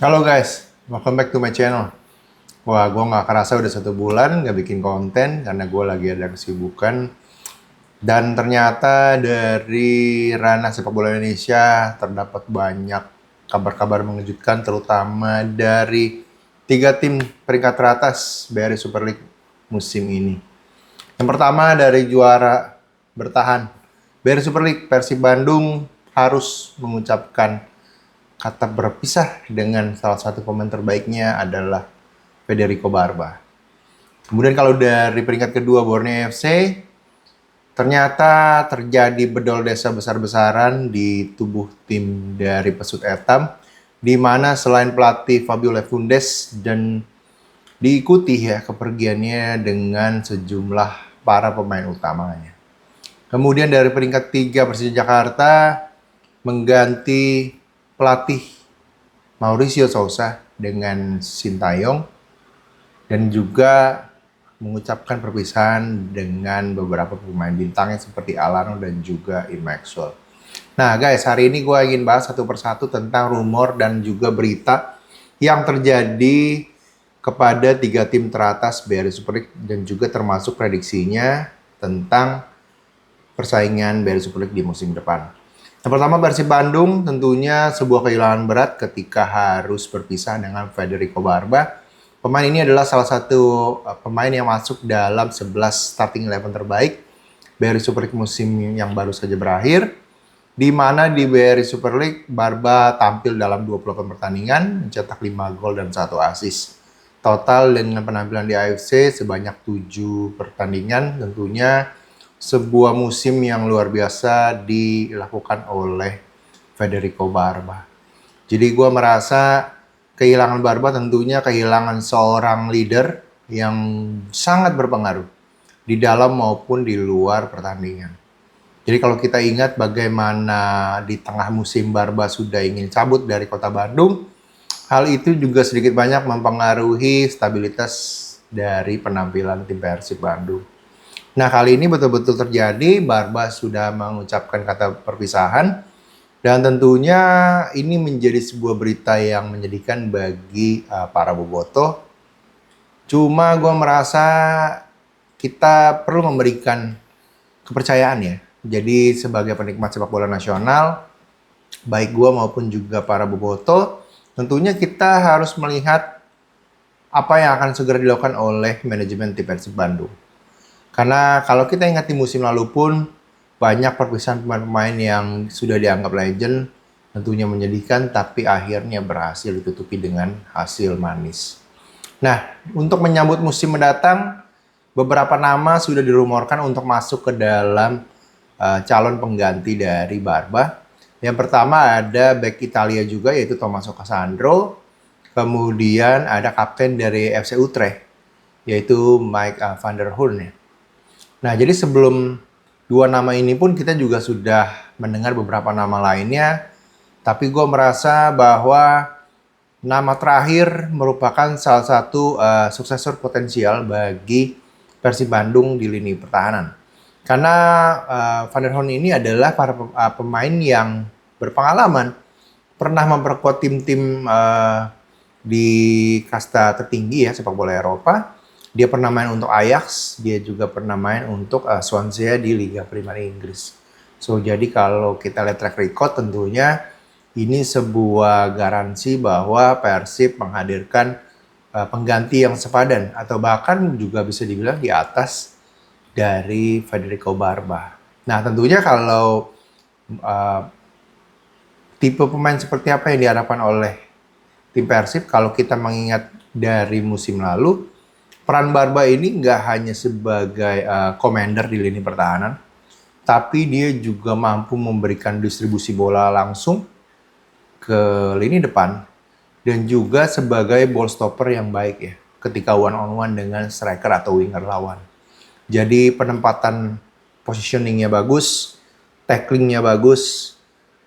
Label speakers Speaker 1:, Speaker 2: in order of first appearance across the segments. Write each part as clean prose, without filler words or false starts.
Speaker 1: Halo guys, welcome back to my channel. Wah, gue nggak kerasa udah 1 bulan nggak bikin konten karena gue lagi ada kesibukan. Dan ternyata dari ranah sepak bola Indonesia terdapat banyak kabar-kabar mengejutkan, terutama dari 3 tim peringkat teratas BRI Super League musim ini. Yang pertama dari juara bertahan BRI Super League, Persib Bandung harus mengucapkan kata berpisah dengan salah satu pemain terbaiknya adalah Federico Barba. Kemudian kalau dari peringkat kedua Borneo FC, ternyata terjadi bedol desa besar-besaran di tubuh tim dari Pesut Etam, di mana selain pelatih Fabio Lefundes dan diikuti ya kepergiannya dengan sejumlah para pemain utamanya. Kemudian dari peringkat 3 Persija Jakarta mengganti pelatih Mauricio Sousa dengan Sintayong dan juga mengucapkan perpisahan dengan beberapa pemain bintangnya seperti Alano dan juga Im Maxwell. Nah guys, hari ini gue ingin bahas satu persatu tentang rumor dan juga berita yang terjadi kepada 3 tim teratas BRI Super League dan juga termasuk prediksinya tentang persaingan BRI Super League di musim depan. Yang pertama Persib Bandung, tentunya sebuah kehilangan berat ketika harus berpisah dengan Federico Barba. Pemain ini adalah salah satu pemain yang masuk dalam 11 starting 11 terbaik BRI Super League musim yang baru saja berakhir, di mana di BRI Super League Barba tampil dalam 28 pertandingan, mencetak 5 gol dan 1 assist. Total dengan penampilan di AFC sebanyak 7 pertandingan, tentunya sebuah musim yang luar biasa dilakukan oleh Federico Barba. Jadi gue merasa kehilangan Barba tentunya kehilangan seorang leader yang sangat berpengaruh di dalam maupun di luar pertandingan. Jadi kalau kita ingat bagaimana di tengah musim Barba sudah ingin cabut dari kota Bandung, hal itu juga sedikit banyak mempengaruhi stabilitas dari penampilan tim Persib Bandung. Nah, kali ini betul-betul terjadi, Barba sudah mengucapkan kata perpisahan, dan tentunya ini menjadi sebuah berita yang menyedihkan bagi para bobotoh. Cuma gue merasa kita perlu memberikan kepercayaan ya. Jadi sebagai penikmat sepak bola nasional, baik gue maupun juga para bobotoh, tentunya kita harus melihat apa yang akan segera dilakukan oleh manajemen tim Persib Bandung. Karena kalau kita ingat di musim lalu pun banyak perpisahan pemain-pemain yang sudah dianggap legend, tentunya menyedihkan, tapi akhirnya berhasil ditutupi dengan hasil manis. Nah, untuk menyambut musim mendatang, beberapa nama sudah dirumorkan untuk masuk ke dalam calon pengganti dari Barba. Yang pertama ada bek Italia juga, yaitu Tommaso Cassandro. Kemudian ada kapten dari FC Utrecht, yaitu Mike van der Hoorn ya. Nah, jadi sebelum 2 nama ini pun kita juga sudah mendengar beberapa nama lainnya. Tapi gue merasa bahwa nama terakhir merupakan salah satu suksesor potensial bagi Persib Bandung di lini pertahanan. Karena Van der Hoorn ini adalah para pemain yang berpengalaman, pernah memperkuat tim-tim di kasta tertinggi ya sepak bola Eropa. Dia pernah main untuk Ajax, dia juga pernah main untuk Swansea di Liga Primer Inggris. So, jadi kalau kita lihat track record tentunya ini sebuah garansi bahwa Persib menghadirkan pengganti yang sepadan atau bahkan juga bisa dibilang di atas dari Federico Barba. Nah, tentunya kalau tipe pemain seperti apa yang diharapkan oleh tim Persib, kalau kita mengingat dari musim lalu, peran Barba ini nggak hanya sebagai commander di lini pertahanan, tapi dia juga mampu memberikan distribusi bola langsung ke lini depan dan juga sebagai ball stopper yang baik ya ketika one on one dengan striker atau winger lawan. Jadi penempatan positioningnya bagus, tacklingnya bagus,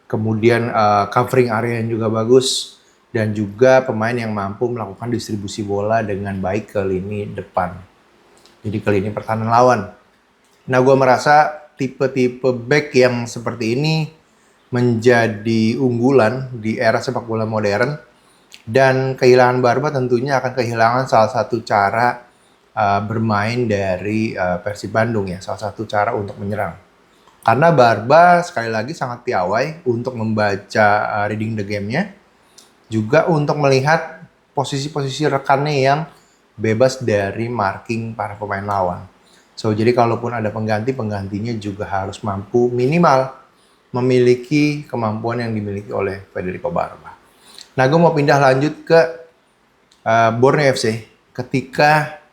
Speaker 1: kemudian covering area yang juga bagus, dan juga pemain yang mampu melakukan distribusi bola dengan baik ke lini depan. Jadi ke lini pertahanan lawan. Nah, gue merasa tipe-tipe back yang seperti ini menjadi unggulan di era sepak bola modern Dan kehilangan Barba tentunya akan kehilangan salah satu cara bermain dari Persib Bandung ya, salah satu cara untuk menyerang. Karena Barba sekali lagi sangat piawai untuk membaca reading the game-nya, juga untuk melihat posisi-posisi rekannya yang bebas dari marking para pemain lawan. So, jadi kalaupun ada pengganti, penggantinya juga harus mampu minimal memiliki kemampuan yang dimiliki oleh Federico Barba. Nah, gue mau pindah lanjut ke Borneo FC ketika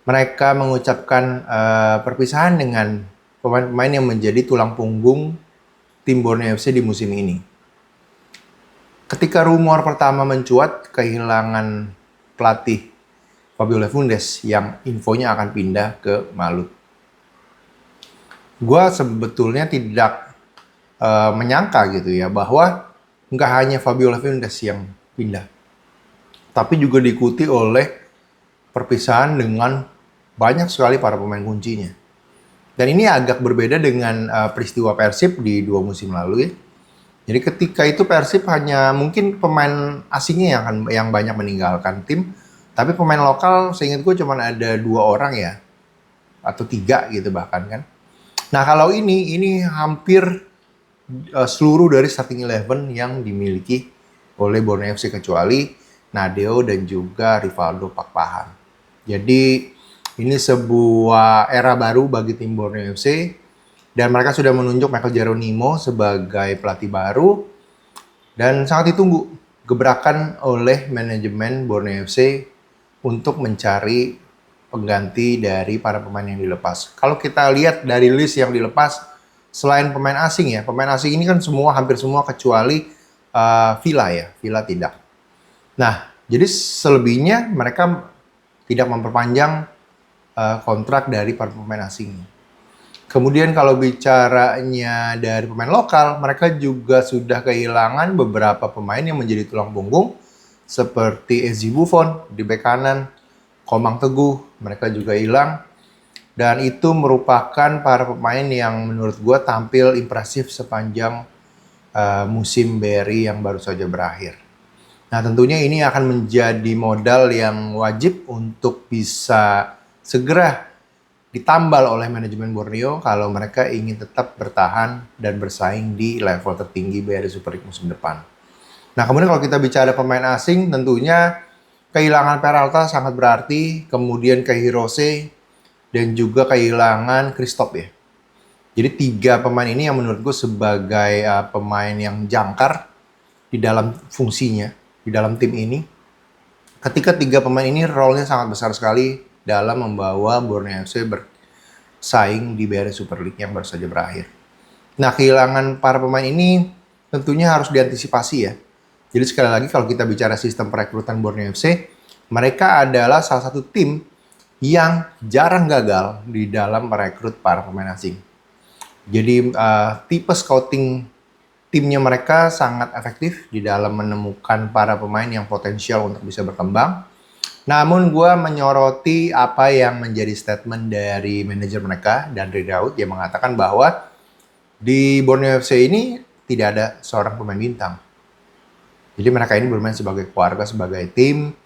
Speaker 1: mereka mengucapkan perpisahan dengan pemain-pemain yang menjadi tulang punggung tim Borneo FC di musim ini. Ketika rumor pertama mencuat kehilangan pelatih Fabio Lefundes yang infonya akan pindah ke Malut. Gue sebetulnya tidak menyangka gitu ya bahwa nggak hanya Fabio Lefundes yang pindah, tapi juga diikuti oleh perpisahan dengan banyak sekali para pemain kuncinya. Dan ini agak berbeda dengan peristiwa Persib di 2 musim lalu ya. Jadi ketika itu Persib hanya mungkin pemain asingnya yang banyak meninggalkan tim, tapi pemain lokal seingat gue cuma ada 2 orang ya, atau 3 gitu bahkan kan. Nah kalau ini hampir seluruh dari starting 11 yang dimiliki oleh Borneo FC kecuali Nadeo dan juga Rivaldo Pakpahan. Jadi ini sebuah era baru bagi tim Borneo FC dan mereka sudah menunjuk Michael Jeronimo sebagai pelatih baru dan sangat ditunggu gebrakan oleh manajemen Borneo FC untuk mencari pengganti dari para pemain yang dilepas. Kalau kita lihat dari list yang dilepas, selain pemain asing ya, pemain asing ini kan hampir semua kecuali Villa ya, Villa tidak. Nah, jadi selebihnya mereka tidak memperpanjang kontrak dari para pemain asing. Kemudian kalau bicaranya dari pemain lokal, mereka juga sudah kehilangan beberapa pemain yang menjadi tulang punggung seperti Ezi Buffon di bek kanan, Komang Teguh, mereka juga hilang. Dan itu merupakan para pemain yang menurut gue tampil impresif sepanjang musim BRI yang baru saja berakhir. Nah tentunya ini akan menjadi modal yang wajib untuk bisa segera ditambal oleh manajemen Borneo kalau mereka ingin tetap bertahan dan bersaing di level tertinggi BRI Super League musim depan. Nah kemudian kalau kita bicara pemain asing tentunya kehilangan Peralta sangat berarti, kemudian Hirose dan juga kehilangan Christoph ya. Jadi 3 pemain ini yang menurut gue sebagai pemain yang jangkar di dalam fungsinya, di dalam tim ini. Ketika 3 pemain ini role-nya sangat besar sekali dalam membawa Borneo FC bersaing di BRI Super League yang baru saja berakhir. Nah kehilangan para pemain ini tentunya harus diantisipasi ya. Jadi sekali lagi kalau kita bicara sistem perekrutan Borneo FC, mereka adalah salah satu tim yang jarang gagal di dalam merekrut para pemain asing. Jadi tipe scouting timnya mereka sangat efektif di dalam menemukan para pemain yang potensial untuk bisa berkembang. Namun gue menyoroti apa yang menjadi statement dari manajer mereka, Dandre Daud, yang mengatakan bahwa di Borneo FC ini tidak ada seorang pemain bintang. Jadi mereka ini bermain sebagai keluarga, sebagai tim.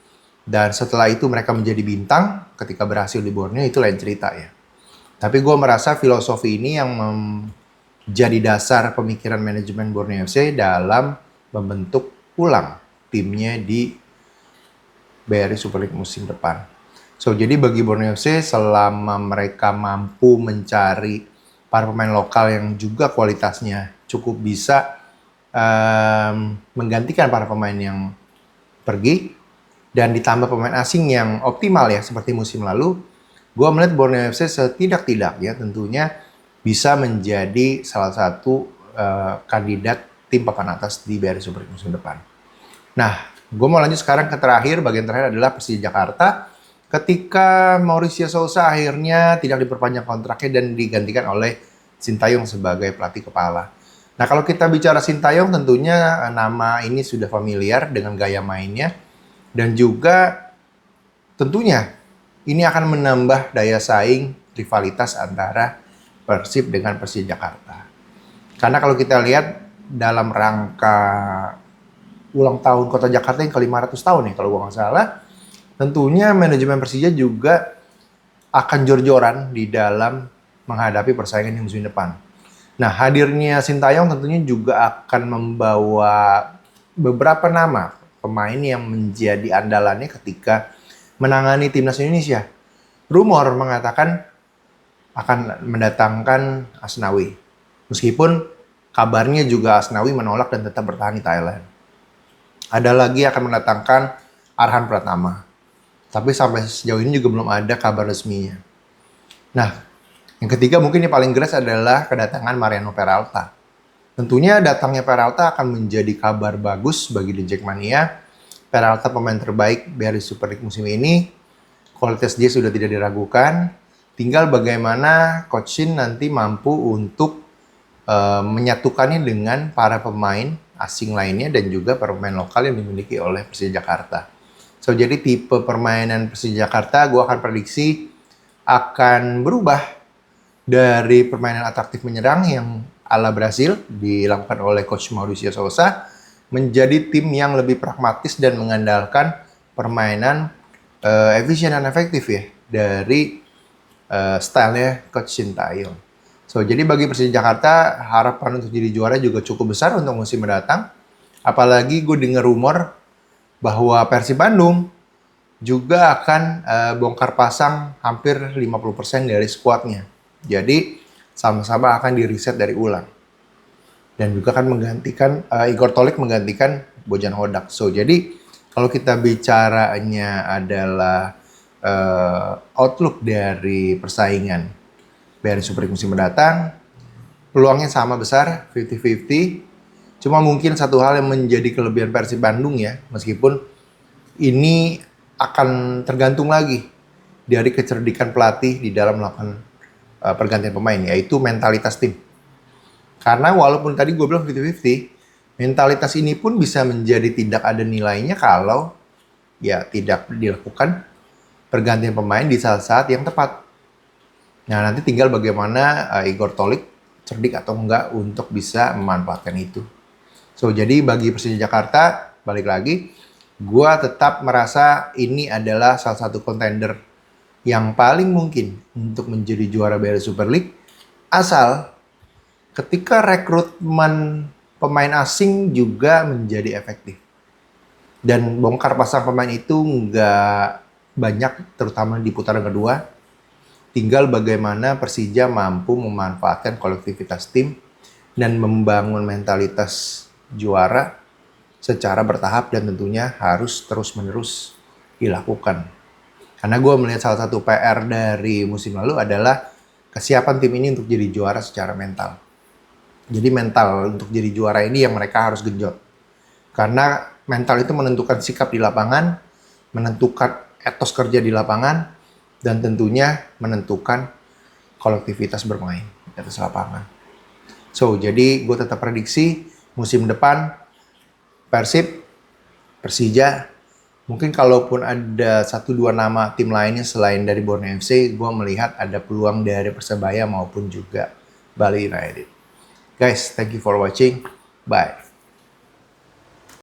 Speaker 1: Dan setelah itu mereka menjadi bintang ketika berhasil di Borneo, itu lain cerita ya. Tapi gue merasa filosofi ini yang menjadi dasar pemikiran manajemen Borneo FC dalam membentuk ulang timnya di BRI Super League musim depan. So, jadi bagi Borneo FC selama mereka mampu mencari para pemain lokal yang juga kualitasnya cukup bisa menggantikan para pemain yang pergi, dan ditambah pemain asing yang optimal ya seperti musim lalu, gue melihat Borneo FC setidak-tidaknya tentunya bisa menjadi salah satu kandidat tim papan atas di BRI Super League musim depan. Nah, gue mau lanjut sekarang ke bagian terakhir adalah Persija Jakarta. Ketika Mauricio Sousa akhirnya tidak diperpanjang kontraknya dan digantikan oleh Sintayong sebagai pelatih kepala. Nah, kalau kita bicara Sintayong tentunya nama ini sudah familiar dengan gaya mainnya. Dan juga tentunya ini akan menambah daya saing rivalitas antara Persib dengan Persija Jakarta. Karena kalau kita lihat dalam rangka ulang tahun Kota Jakarta yang ke-500 tahun ya kalau gue nggak salah. Tentunya manajemen Persija juga akan jor-joran di dalam menghadapi persaingan di musim depan. Nah, hadirnya Sintayong tentunya juga akan membawa beberapa nama pemain yang menjadi andalannya ketika menangani timnas Indonesia. Rumor mengatakan akan mendatangkan Asnawi. Meskipun kabarnya juga Asnawi menolak dan tetap bertahan di Thailand. Ada lagi akan mendatangkan Arhan Pratama. Tapi sampai sejauh ini juga belum ada kabar resminya. Nah, yang ketiga mungkin yang paling jelas adalah kedatangan Mariano Peralta. Tentunya datangnya Peralta akan menjadi kabar bagus bagi The Jackmania. Peralta pemain terbaik dari Super League musim ini. Kualitas dia sudah tidak diragukan. Tinggal bagaimana Coach Shin nanti mampu untuk menyatukannya dengan para pemain asing lainnya dan juga pemain lokal yang dimiliki oleh Persija Jakarta. So, jadi tipe permainan Persija Jakarta gue akan prediksi akan berubah dari permainan atraktif menyerang yang ala Brasil dilakukan oleh Coach Mauricio Sousa menjadi tim yang lebih pragmatis dan mengandalkan permainan efisien dan efektif ya dari stylenya Coach Sintayong. So, jadi bagi Persija Jakarta harapan untuk jadi juara juga cukup besar untuk musim mendatang. Apalagi gue dengar rumor bahwa Persib Bandung juga akan bongkar pasang hampir 50% dari skuadnya. Jadi sama-sama akan di-reset dari ulang. Dan juga akan menggantikan, Igor Tolik menggantikan Bojan Hodak. So, jadi kalau kita bicaranya adalah outlook dari persaingan dari Super League musim mendatang, peluangnya sama besar, 50-50. Cuma mungkin satu hal yang menjadi kelebihan Persib Bandung ya, meskipun ini akan tergantung lagi dari kecerdikan pelatih di dalam melakukan pergantian pemain, yaitu mentalitas tim. Karena walaupun tadi gue bilang 50-50, mentalitas ini pun bisa menjadi tidak ada nilainya kalau ya tidak dilakukan pergantian pemain di saat-saat yang tepat. Nah, nanti tinggal bagaimana Igor Tolik cerdik atau enggak untuk bisa memanfaatkan itu. So, jadi bagi Persija Jakarta, balik lagi, gue tetap merasa ini adalah salah satu kontender yang paling mungkin untuk menjadi juara BRI Super League, asal ketika rekrutmen pemain asing juga menjadi efektif. Dan bongkar pasang pemain itu nggak banyak, terutama di putaran kedua. Tinggal bagaimana Persija mampu memanfaatkan kolektivitas tim dan membangun mentalitas juara secara bertahap dan tentunya harus terus-menerus dilakukan. Karena gue melihat salah satu PR dari musim lalu adalah kesiapan tim ini untuk jadi juara secara mental. Jadi mental untuk jadi juara ini yang mereka harus genjot. Karena mental itu menentukan sikap di lapangan, menentukan etos kerja di lapangan, dan tentunya menentukan kolektivitas bermain di atas lapangan. So, jadi gue tetap prediksi musim depan Persib, Persija, mungkin kalaupun ada 1-2 nama tim lainnya selain dari Borneo FC, gue melihat ada peluang dari Persebaya maupun juga Bali United. Guys, thank you for watching. Bye.